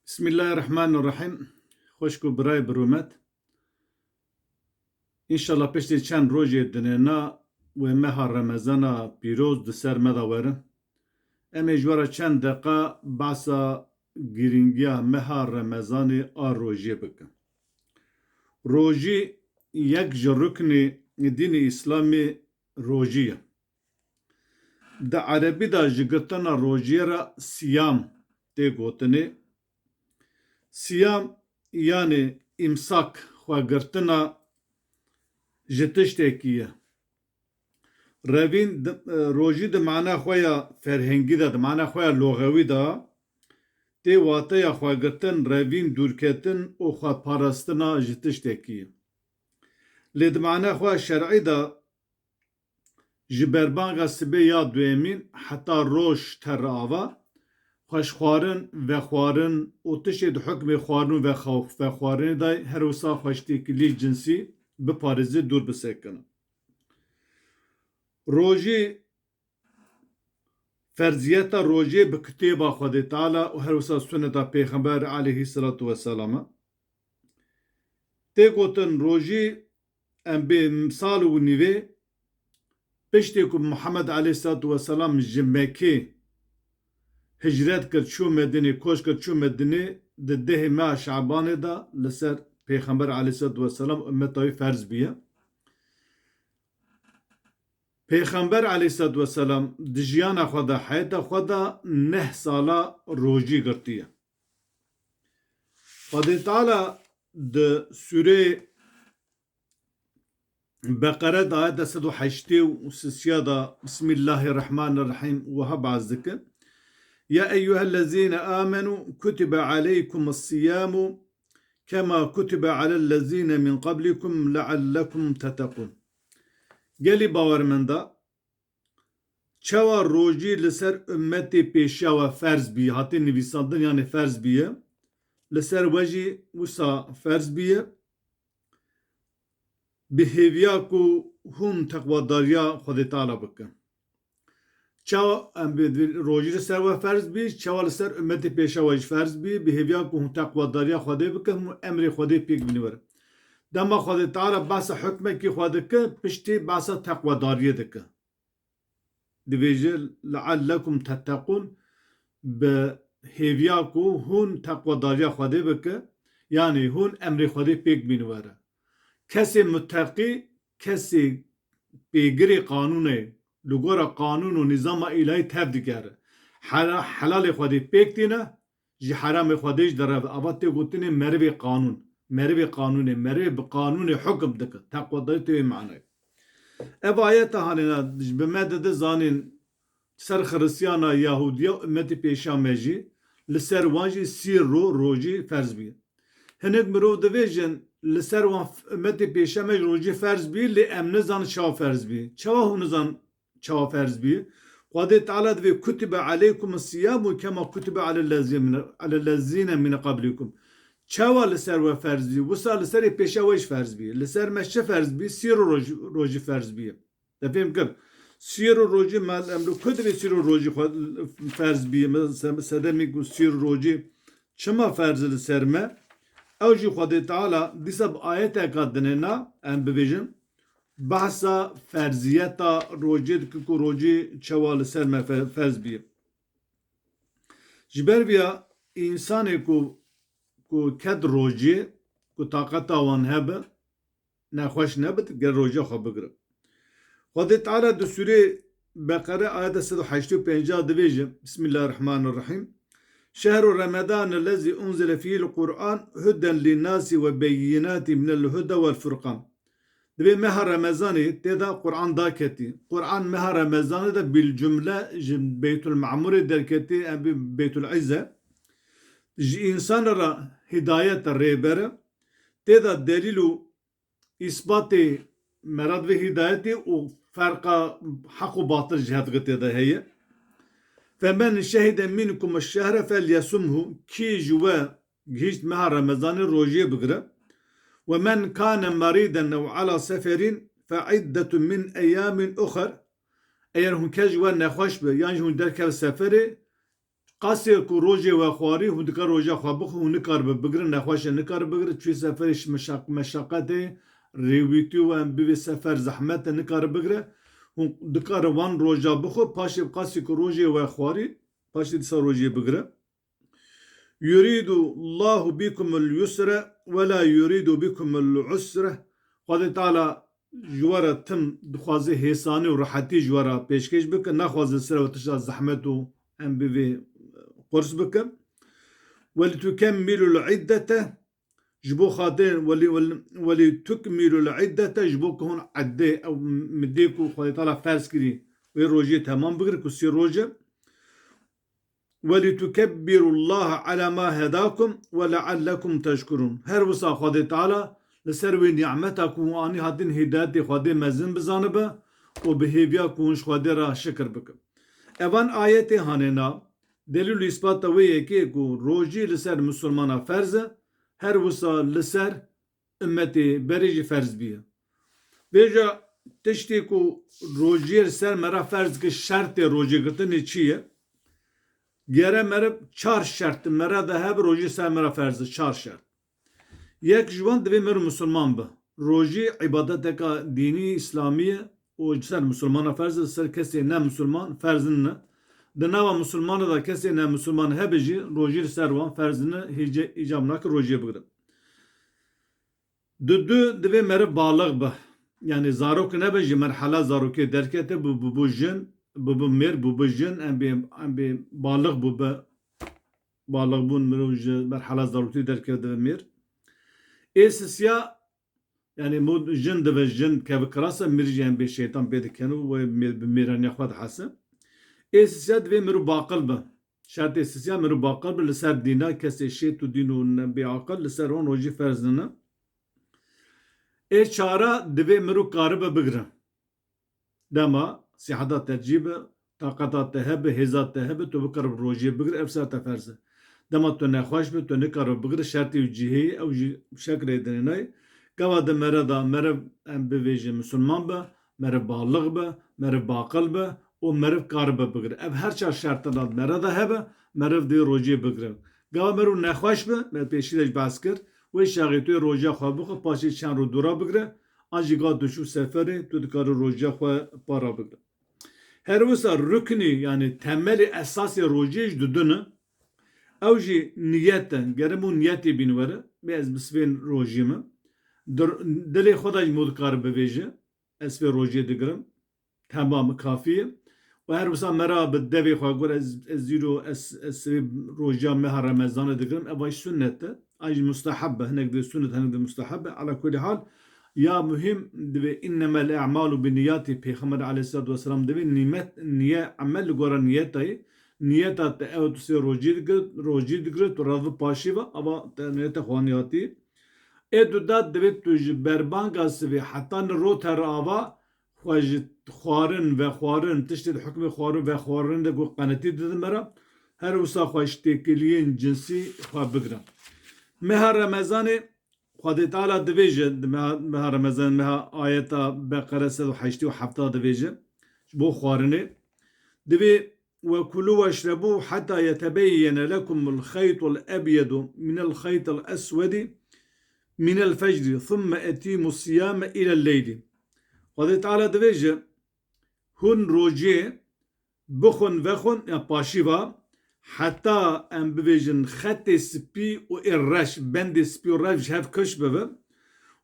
Bismillahirrahmanirrahim. Hoşku biray birumet. İnşallah peşte çend roje dinena ve meha Ramazana pîroz di ser me da werin. Em ê ji were çend deqa behsa girîngiya meha Ramazanê a rojê bikin. Rojî yek ji ruknê dînê İslamê rojî ye. Di Erebî de ji girtina rojiyê re siyam tê gotinê. Siyam yani imsak xwegirtina ji tiştekî ye. Revîn rojî di mana xwe ya ferhengî de di mana xwe ya loxewî de tê wateya xwegirtin, revîn, dûrketin û xweparastina ji tiştekî ye. Lê di mana xwe şerعî de ji berbanga sibê ya duyemîn heta roj ter ava xweşxwarin, vexwarin û tişê di hukmê xwarin û vexwarinê de her wisa xweştekîliyê cinsî biparêze dûr bisekinin. Rojî ferziyeta rojê bi kitêba Xwedê Teala û her wisa suneta Pêxember aleyhissalatu vesselam e. Tê gotin rojî em bê misal û nîvê piştê ku Muhammed aleyhissalatu vesselam ji Mekkê hicret kir çû Medînê, koç kir çû Medînê di dehê meha Şebanê de li ser Pêxember aleyhissalatu vesselam ümmeta wî ferz bûye. Pêxember aleyhissalatu vesselam di jiyana xwe de heyeta xwe de 9 sala rojî girtiye. Xwedê Teala di sûrê Beqere de ayeta 108 û sisiya da Bismillahirrahmanirrahim wiha baz dike. Ya eyyühellezîne âmenû kutibe aleykumus-siyâmu kema kutibe alellezîne min qablikum leallekum tettekûn. Gelî bawermenda çawa rojî li ser ümmetê pêşiya we ferz bîye, hatê nivîsandin yani ferz bîye, li ser we jî wisa ferz bîye bi hêviya ku hûn teqwadariya Xwedê Teala bikin. Çawa em rojî li ser we ferz bî, çawa li ser ümmetê pêşiya we jî ferz bî bi hêviya ku hûn teqwadariya Xwedê bikin û emrê Xwedê pêk bînîverin. Dema Xwedê Teala behsa hukmekî xwe dike, piştî behsa teqwedariyê dike. Dibêje leallekum tettekûn bi hêviya ku hûn teqwedariya Xwedê bike, yani hûn emrê Xwedê pêk bînîvere. Kesê muteqî, kesê pêgirê qanûnê li gora qanûn û nîzama îlahî tev dikere. Helalê Xwedê pêk tîne, ji heramê Xwedê jî dereve. Ava tê gotinê merivê qanûn. Merivê qanûnê, merivê bi qanûnê hukm dike. Teqwedarî tê wê manayê. Ev ayeta hanêna bi me de zanîn ser Xristiyana, Yahudiya ümmetê pêşiya me jî li ser wan jî sîr rojî ferz bîye. Hinek mirov dibêjin li ser wan ümmetê pêşiya me rojî ferz bî, lê em nizanin çawa ferz bî. Çawa hûn nizan çawa ferz bî? Xwedê Teala divê kutibe aleykumus-siyâmu kema kutibe alellezîne min qablikum. Çawa li ser we ferz bî, wisa li serê pêşiya we jî ferz bî. Li ser me çi ferz bî? Sîr û rojî ferz bîye. Te fêm kir? Sîr û rojî em li ku divê sîr û rojî ferz bîye? Sedemî ku sîr û rojî çima ferz li ser me? Ew jî Xwedê Teala dîsa bi ayeteka dinêna em bibêjin behsa ferziyeta rojê dike ku rojî çawa li ser me ferz bîye. Ji ber vêya însanê ku ket rojê ku taqeta wan hebe nexweş nebit gel roja xwe bigire. Xwedê Teala di sûrê Beqere ayeta 185 dibêje Bismillahirrahmanirrahim. Şehru Ramazan ellezî unzile fîhil Kur'an huden linnâsi ve beyinâti minel huda vel furqan. Divê meha Ramazanê têda Kur'an daketî. Kur'an meha Ramazanê de bil cümle ji Beytul Mamurê derketî em bê Beytul İzze. Ji însanlara hidayet rêbere têda delîl û îsbatê merad ve hidayetê û ferqa haq û batıl ji hevgirtê de heye. Femen şehide minkum eş-şehre felyesumhu kî ji we gihîşt meha Ramazanê rojiyê bigire. Ve men kâne merîden ew ala seferin fe iddetun min eyyâmin ukhar. Eğer hûn kes ji we nexweş be yan ji hûn derkeve seferê Qasê ku rojê we xwarî hûn dikar roja xwe bixwe hûn nikar bigirin nexweşe nikar bigirin çûyî seferê meşaqqetê rêwîtî û em bivê sefer zehmetê nikar bigire hûn dikar van roja bixwe paşê qasî ku rojê we xwarî paşê dîsa rojê bigire. Yuridu Allahu bikumul yusre ve la yuridu bikumul usre. Xwedê Teala ji we re tim dixwaze hêsanî û rehetî ji we re pêşkêş bike naxwaze sira we tişta zehmet û em bivê qurs bike. Ve li tukemmilul iddete ji bo xatir ve li tukmilul iddete ji bo ku hûn eddê ew middê ku Xwedê Teala ferz kirî wê rojê temam bigire ku sê roj e. وَلِتُكَبِّرُوا اللّٰهَ عَلَى مَا هَدَاكُمْ وَلَعَلَّكُمْ تَشْكُرُونَ. Her wisa Xwedê Teala li ser wê nimeta ku anî hatin hidayetê Xwedê mezin bizanibe û bi hêviya ku hûn ji Xwedê re şikir bikin. Evan ayetê hane nav delîl û îspata wê yekê ku rojî li ser Müslümana ferz e, her wisa li ser ümmetê berê jî ferz bîye. Vêja tiştê ku rojiyê li ser me re ferz dike şertê rojêgirtinê çi ye? Gere meriv çar şert mere de hep rojî ser mere ferz çar şert. Yek ji wan divê mir Müslüman be. Rojî ibadeteka dînî İslamiye û ser Müslümana ferz ser kesê ne Müslüman ferzin ne. Di nava Müslümana da kesê ne Müslüman hebe jî rojî li ser wan ferzini îcab nake rojiyê bigire. Du divê meriv balig be. Yani zarok nebe ji merhela zarokê derkete bu jin bu mir bu jin em bê balig bû be balig bûn mirov ji merhela zarokî derkete mir. Êsisiya yani mod jin dibe jin kevikirasa mir jî em bê şeytan pê dikin û bi mêraniya xwe dihese. Êsisiya divê mirov baqil be. Şert êsisiya mirov baqil be li ser dîna kesê şêt û dîn û bêaqil li ser wan rojî ferz dine. Ê çara divê mirov karibe bigire. Dema sihada tercîbe taqata te hebe hêza te hebe tu bikar rojiyê bigire ev ser te ferz e. Dema tu nexweş be tu nikar bigire şertê û cihêyê ew jî şekrê dinênayê. Gava de mere da meriv em bivêje Müslüman be, meriv balig be, meriv baqil be û meriv karibe bigire. Ev her çar şertan da mere da hebe meriv dê rojiyê bigire. Gava merû nexweş be me pêşî de ji behs kir wê şaxê tu yê rojiya xwe bixwe paşê çend rû dûra bigire an jî ga tu çû seferê tu dikarî rojiya xwe para bigire. Her wisa rüknî yani temelî esasê rojiyê ji dudune ew jî niyet e gerim û niyetê bîn were bê ez bi sivên rojiyê me dilê xwe da jî mod dikar bivêje ez vê rojiyê digirim temam kafî ye û her wisa mera bi devê xwe gur ez zîro ez sivê rojiya meha remezanê digirim ev jî sünnet e an jî musteheb be hinek de sünnet hinek de musteheb e ala kulî hal ya mühim divê innemel a'malu binniyatî Peyxember aleyhissalatu vesselam divê niye amel li gora niyetayê niyeta te ew tu sê rojî digire tu razı paşî ve ava te niyete xwaniyatî ê tu da divê tu ji berbanga sivê heta rot her ava xwe ji xwarin ve xwarin tiştê di hukmê xwarin ve xwarin de got qenetî didin me re her wisa xwe ji têkiliyên cinsî xwe bigire. Meha Remezanê Xwedê Teala dibêje meha Remezan meha ayeta Beqere 187 dibêje ji bo xwarinê divê وكلوا واشربوا حتى يتبين لكم الخيط الأبيض من الخيط الأسود من الفجر ثم أتيموا الصيام إلى الليل. Xwedê Teala dibêje hûn rojê bixwin vexwin ya paşîva heta em bibêjin xetê spî û ê reş bendê spî û reş ji hev kiş bibe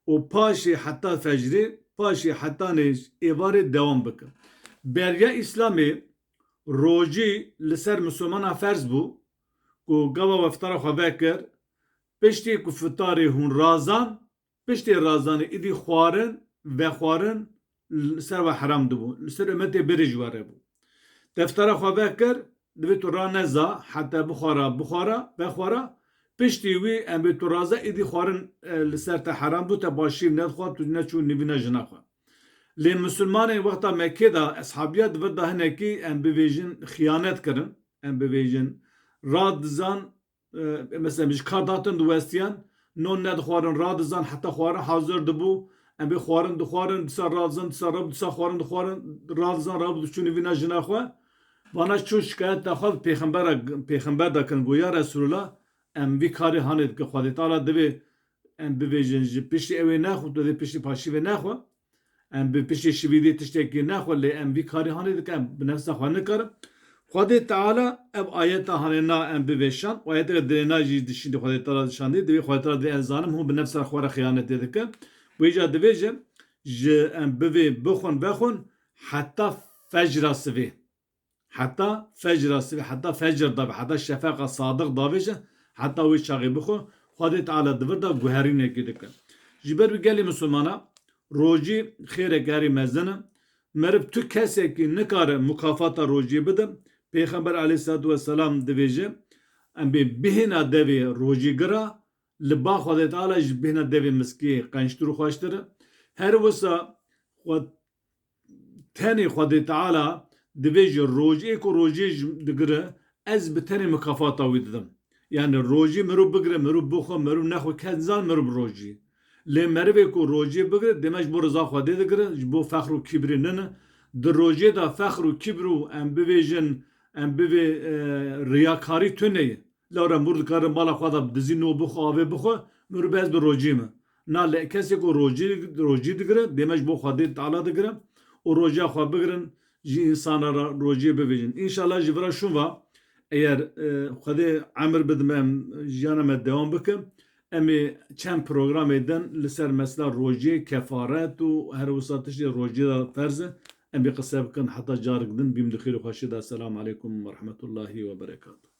û paşê heta fecrê paşê hetanê êvarê dewam bike. Beriya İslamê rojî li ser Müslümana ferz bû ku gava weftara xwe vekir piştî ku fitarê hûn razan piştê razanê êdî xwarin vexwarin li ser we heram dibû li ser ümmetê birî ji were bû. Deftara xwe vekir divê tu raneza heta bixwara vexwara piştî wî em bê tu raza êdî xwarin li ser te heram bû te başîr nedixwa tu neçû nivîna jina xwe. Lê Müslümanên wexta Mekkê da eshabiyat divir da hinekî em bivêjin xiyanet kirin em bivêjin radizan mesela ji kar datin diwestiyan non nedixwarin radizan heta xwarin hazir dibû em bê xwarin disa razan disa xwarin dixwarin radizan rabû diçû nivîna jina xwe Bana şu şikayet daxil peygamber dakin goya Resulullah em vi kari hanet ki Xwedê Teala divê em bibêjin ji piştî ew ê naxwe tu dê piştî paşî vê naxwe em bi piştî şivîdê tiştekî naxwe lê em vî karî hanê dikin em bi nefsa xwe nikarin. Xwedê Teala ev ayeta hanêna em bivêşan û ayeteke dirêna jî dişînê Xwedê Teala dişandî divê Xwedê Teala divê ez zanim hûn bi nefsa xwe re xıyanetê dikin. Wêja divê jî ji em bivê bixwin vexwin heta fecra sivê. Heta fecra sivê heta fecr davê heta şefeqa sadık davê jî heta wê çaxê bixwe Xwedê Teala divir da guherînekê dikin. Ji ber wî gelê Müslümana rojî xêrek herî mezin in. Meriv tu kesekî nikare mukafata rojiyê bidin. Peygamber aleyhissalatu vesselam dibêje em bê bihêna devê rojî gira li ba Xwedê Teala ji bihêna devê miskiyê qençtir û xweştir e. Her wisa tenê Xwedê Teala divê ji rojiyê ku rojiyê digire ez bi tenê mukafata wî didim. Yani rojî mirov bigire mirov bixwe mirov nexwe kes nizan mirov rojî. Lê merivê ku rojiyê bigire dême ji bo rıza Xwedê digire ji bo fehr û kîbrê nene. Di rojiyê da fehr û kîbr û em bivêjin em bivê riyakarî tuneyê. Lawra mir dikarin mala xwe da dizî nû bixwe avê bixwe mirov bez bi rojî me. Na lê kesê ku rojî digire dême ji bo Xwedê Teala digire û rojiya xwe bigirin ji însana re rojiyê bivêjin. İnşallah ji vira şûn ve eğer Xwedê emir bidim em jiyana me dewam bikim em ê çend programê din li ser mesela rojiyê kefaret û her wisa tiştê rojiyê da ferz e em ê qise bikin heta carik din bîm dixêr û xweşî da. Selamu aleykum ve rahmetullahi ve berekatuhu.